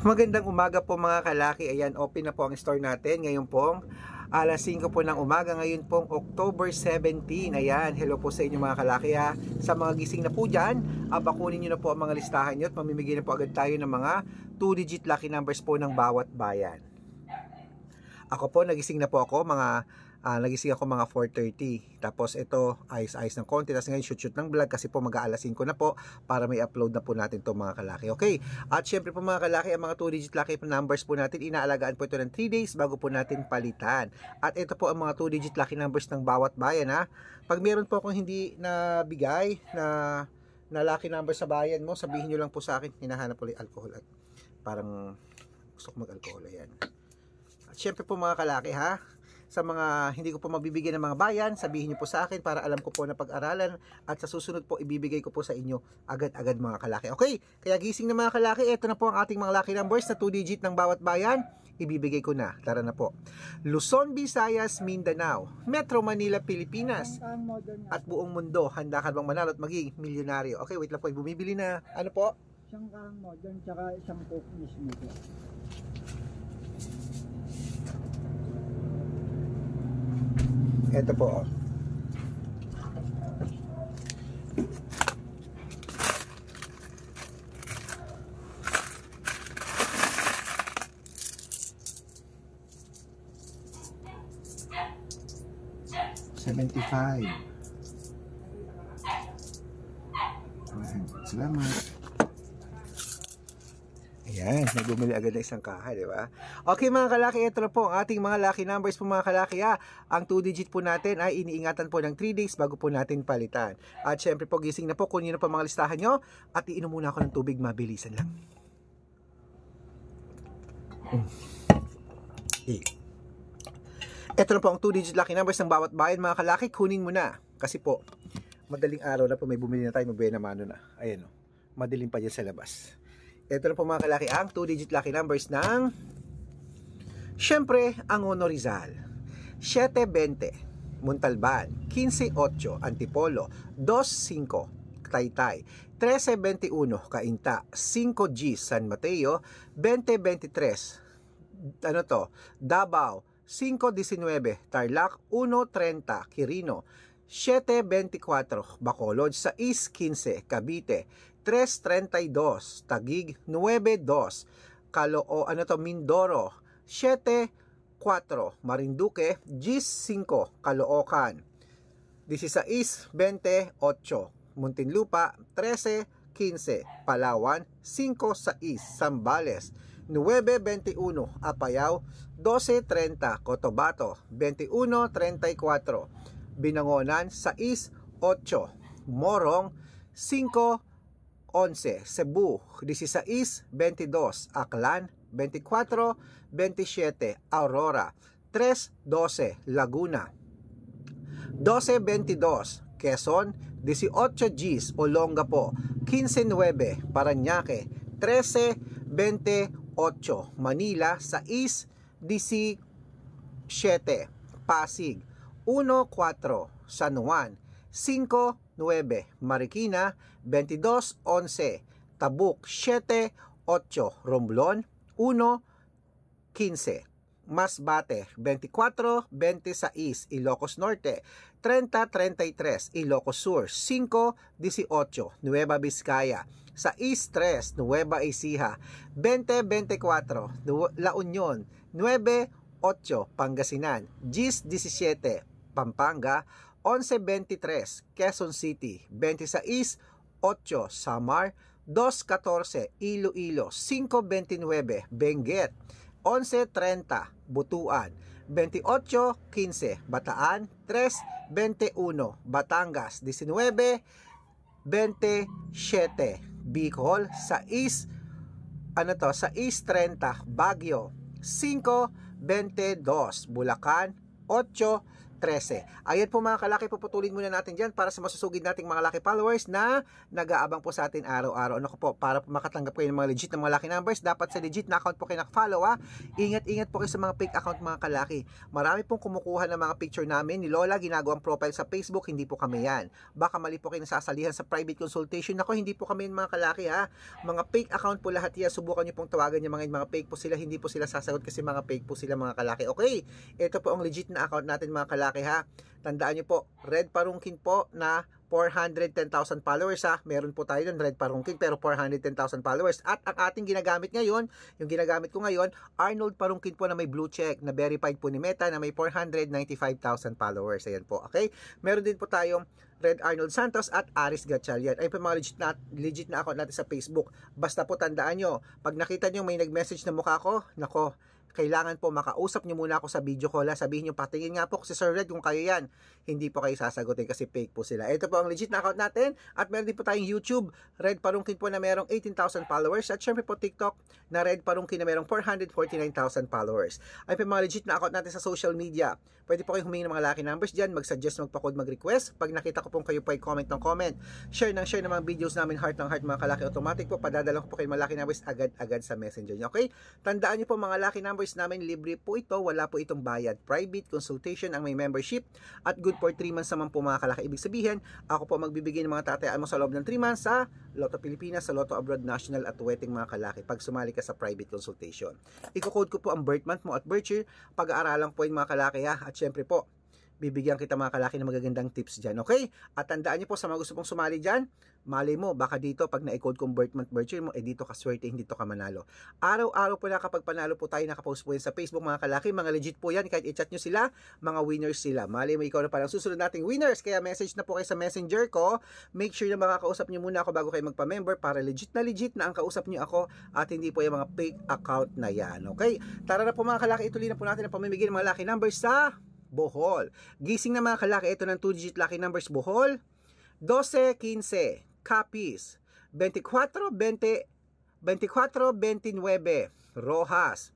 Magandang umaga po mga kalaki. Ayan, open na po ang store natin. Ngayon pong alas 5 po ng umaga. Ngayon pong October 17. Ayan, hello po sa inyo mga kalaki ha. Sa mga gising na po dyan, bakunin nyo na po ang mga listahan nyo at mamimigay na po agad tayo ng mga 2-digit lucky numbers po ng bawat bayan. Ako po, nagising na po ako nagising ako mga 4:30. Tapos ito, ayos-ayos ng konti. Tapos ngayon shoot ng vlog kasi po mag-aalas 5 na po para may upload na po natin to mga kalaki. Okay, at syempre po mga kalaki, ang mga 2-digit lucky numbers po natin, inaalagaan po ito ng 3 days bago po natin palitan. At ito po ang mga 2-digit lucky numbers ng bawat bayan ha. Pag meron po akong hindi nabigay na lucky number sa bayan mo, sabihin nyo lang po sa akin. Hinahanap ulit alcohol at parang gusto ko mag-alcohol. Ayan. At syempre po mga kalaki ha, sa mga hindi ko po mabibigyan ng mga bayan, sabihin niyo po sa akin para alam ko po na pag-aralan at sa susunod po ibibigay ko po sa inyo agad-agad mga kalaki. Okay, kaya gising na mga kalaki, ito na po ang ating mga lucky numbers na 2-digit ng bawat bayan. Ibibigay ko na, tara na po. Luzon, Visayas, Mindanao, Metro Manila, Pilipinas at buong mundo. Handa ka bang manalo at maging milyonaryo? Okay, wait lang po, bumibili na. Ano po? Isang kahang modern tsaka isang coke mismo po. Ito po. $75. Salamat. Ayan, nagbumili agad na isang kaha, di ba? Okay mga kalaki, ito na po ang ating mga lucky numbers po mga kalaki ha. Ang 2-digit po natin ay iniingatan po ng 3 days bago po natin palitan. At syempre po gising na po, kunin na po mga listahan nyo at iinom muna ako ng tubig, mabilisan lang. Ito na po ang 2-digit lucky numbers ng bawat bayan mga kalaki, kunin mo na. Kasi po, madaling araw na po, may bumili na tayo, mabuhay na mano na. Ayan o, madilim pa dyan sa labas. Ito na po mga kalaki ang 2-digit lucky numbers ng syempre Angono Rizal, 720 Montalban, 158 Antipolo, 25 Taytay, 1321 Cainta, 5G San Mateo, 2023 Davao, 519 Tarlac, 130 Quirino, 724 Bacolod, 615 Cavite, 332 Taguig, 92 Mindoro, 74 Marinduque, 15 Caloocan, 1628 Muntinlupa, 1315 Palawan, 56 Zambales, 921 Apayao, 1230 Cotabato, 2134 Binangonan, 68 Morong, 5-11 Cebu, 16-22 Aklan, 24-27 Aurora, 3-12 Laguna, 12-22 Quezon, 18 Gs Olongapo, 15-9 Parañaque, 13-28 Manila, 6-17 Pasig, 1-4 San Juan, 5-9 Marikina, 22-11 Tabuk, 7-8 Romblon, 1-15 Masbate, 24-26 Ilocos Norte, 30-33 Ilocos Sur, 5-18 Nueva Vizcaya, 6-3 Nueva Ecija, 20-24 La Union, 9-8 Pangasinan, 10-17 Pampanga, 11-23 Quezon City, 26-8 Samar, 2-14 Iloilo, 5-29 Benguet, 11-30 Butuan, 28-15 Bataan, 3-21 Batangas, 19-27 Bicol, 6-30 Baguio, 5-22 Bulacan, 8 13. Ayan po mga kalaki, puputulin muna natin dyan para sa masusugid nating mga lucky followers na nag-aabang po sa atin araw-araw. Ano ko po, para po makatanggap kayo ng mga legit na mga lucky numbers, dapat sa legit na account po kayo nakafollow ha. Ingat-ingat po kayo sa mga fake account mga kalaki. Marami pong kumukuha ng mga picture namin ni Lola, ginagawang profile sa Facebook, hindi po kami yan. Baka mali po kayo nasasalihan sa private consultation. Ako, hindi po kami yan mga kalaki ha. Mga fake account po lahat yan. Subukan nyo pong tawagan yung mga fake po sila, hindi po sila sasagot kasi mga fake po sila mga kalaki. Okay, ito po ang legit na account natin mga kalaki ha. Tandaan nyo po, Red Parungkin po na 410,000 followers ha. Meron po tayo doon, Red Parungkin, pero 410,000 followers. At ang ating ginagamit ngayon, yung ginagamit ko ngayon, Arnold Parungkin po na may blue check, na verified po ni Meta, na may 495,000 followers. Ayan po, okay? Meron din po tayong Red Arnold Santos at Aris Gatchalian. Ayun po mga legit na account natin sa Facebook. Basta po tandaan nyo, pag nakita nyo may nag-message na mukha ko, nako, kailangan po makausap nyo muna ako sa video call. Sabihin nyo, patingin nga po si Sir Red kung kayo yan. Hindi po kayo sasagutin kasi fake po sila. Ito po ang legit na account natin. At meron din po tayong YouTube, Red Parungkin po na merong 18,000 followers. At syempre po TikTok na Red Parungkin na merong 449,000 followers. Ay po mga legit na account natin sa social media. Pwede po kayong humingi ng mga lucky numbers dyan, mag-suggest, magpa-code, mag-request. Pag nakita ko pong kayo po ay comment ng comment. Share ng mga videos namin, heart ng heart mga kalaki. Automatic po, padadala ko po kayo mga lucky numbers agad-agad sa messenger nyo. Okay? Tandaan nyo po mga lucky numbers namin, libre po ito, wala po itong bayad. Private consultation ang may membership at good for 3 months naman po mga kalaki. Ibig sabihin, ako po magbibigay ng mga tatayaan mo sa loob ng 3 months sa Lotto Pilipinas, sa Lotto Abroad National at Wedding mga kalaki pag sumali ka sa private consultation. Iko-code ko po ang birth month mo at birth year, pag-aaralan po yung mga kalaki ha. At syempre po, bibigyan kita mga kalaki ng magagandang tips dyan, okay? At tandaan niyo po sa mga gusto pong sumali dyan, malay mo, baka dito pag na-code kong birth month, birth year mo, dito ka swerte, hindi dito ka manalo. Araw-araw po na kapag panalo po tayo, nakapost po yan sa Facebook mga kalaki, mga legit po yan, kahit i-chat nyo sila, mga winners sila. Malay mo, ikaw na parang susunod nating winners, kaya message na po kayo sa messenger ko, make sure na makakausap nyo muna ako bago kayo magpa-member para legit na ang kausap nyo ako at hindi po yung mga fake account na yan, okay? Tara na po mga kalaki, ituloy na po natin ang pamimigay ng mga lucky numbers sa Bohol. Gising na mga kalaki, ito ng 2-digit lucky numbers Bohol, 12, 15, Capiz, 24, 20, 24, 29, Rojas,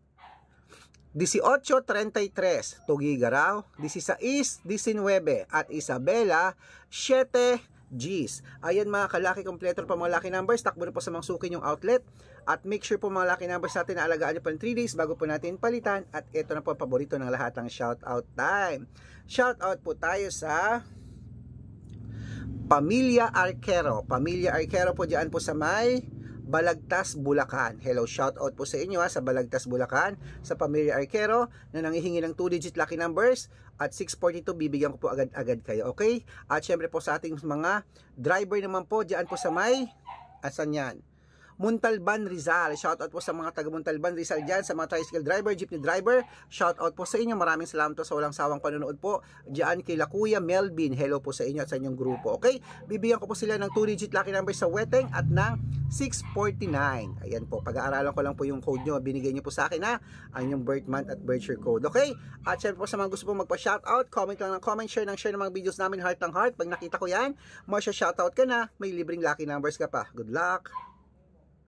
18, 33, Tugigaraw, 16, 19, at Isabela, 7, G's. Ayan mga kalaki, kompleto pa mga lucky numbers. Takbo na po sa mga suki yung outlet. At make sure po mga lucky numbers natin na alagaan nyo pa ng 3 days bago po natin palitan. At ito na po ang paborito ng lahat ng shoutout time. Shoutout po tayo sa Pamilya Arquero. Pamilya Arquero po dyan po sa may Balagtas, Bulacan. Hello, shout out po sa inyo sa Balagtas, Bulacan, sa Pamilya Arquero na nangihingi ng 2-digit lucky numbers at 642, bibigyan ko po agad-agad kayo, okay? At syempre po sa ating mga driver naman po dyan po sa may, asan yan? Muntalban, Rizal. Shout out po sa mga taga Muntalban, Rizal dyan, sa mga tricycle driver, jeepney driver. Shout out po sa inyo. Maraming salamat po sa walang sawang panonood po dyan kay Kuya Melvin. Hello po sa inyo at sa inyong grupo. Okay? Bibigyan ko po sila ng 2-digit lucky numbers sa Weteng at ng 649. Ayan po. Pag-aaralan ko lang po yung code nyo. Binigay nyo po sa akin ang inyong birth month at birth year code. Okay? At syempre po sa mga gusto po magpa-shout out, comment lang ng comment, share ng mga videos namin, heart ng heart. Pag nakita ko yan, masya-shout out ka na, may libreng lucky numbers ka pa. Good luck!